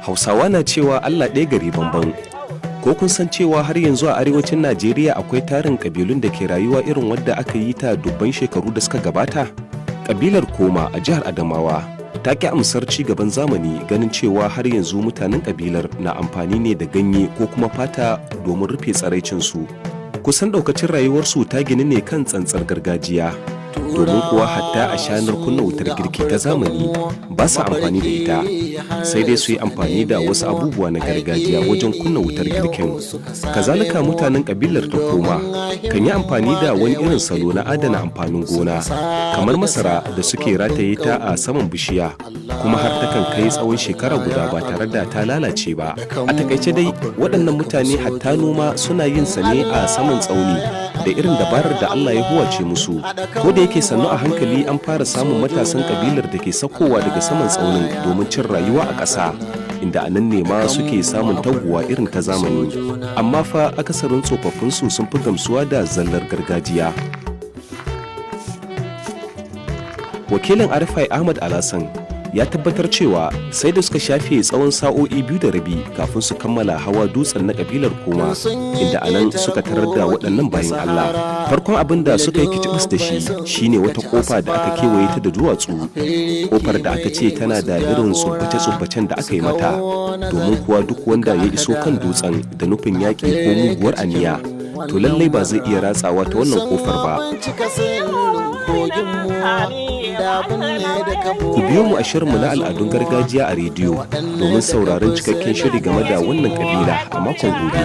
Hausawa na cewa Allah ɗaya gari bamban. Ko kun san cewa har yanzu a arewacin Najeriya akwai tarin ƙabilun da ke rayuwa irin wadda aka yi ta dubban shekaru da suka gabata? Ƙabilar Koma a jihar Adamawa ta ƙi amsar ci gaban zamani, ganin cewa har yanzu mutanen ƙabilar na amfani ne da ganye ko kuma fata domin rufe tsaraicinsu. Kusan ɗaukacin rayuwarsu ta gini ne kan tsantsar gargajiya. Domin kuwa hatta a shanar kunna wutar girki ta zamani ba su amfani da ita, sai dai su yi amfani da wasu abubuwa na gargajiya wajen kunna wutar girkin. Kazalika mutanen kabilar ta Koma kan yi amfani da wani irin salo na adana amfanin gona kamar masara da suke rataye ta a saman bishiya, kuma har takan kai tsawon shekara guda ba tare da ta lalace ba. A takaice dai waɗannan mutane hatta noma suna yin sa ne a saman tsauni da irin dabarar da Allah ya huwace musu. Ko da yake sannu a hankali an fara samun matasan kabilar da ke sakowa daga saman tsaunin domin cin rayuwa a ƙasa, inda a nan ne ma suke samun taguwa irin ta zamani. Amma fa akasarin tsofaffinsu sun fi gamsuwa da zallar gargajiya. Wakilin RFI Ahmad Alhassan ya tabbatar cewa sai da suka shafe tsawon sa'o'i 2.5 kafin su kammala hawa dutsen na kabilar Koma, inda a nan suka tarar da waɗannan bayan Allah. Farkon abin da suka yi kitibis da shi shine wata kofa da aka kewaye ta da duwatsu, kofar da aka ce tana da irin tsubbace-tsubbacen da aka yi mata, domin kuwa duk wanda ya iso kan dutsen da nufin yaƙi ko muguwar aniya, to lallai ba zai iya ratsawa ta wannan kofar ba. Ku biyo mu a shirinmu na al'adun gargajiya a rediyo domin sauraron cikakken shiri game da wannan kabila a makon gobe.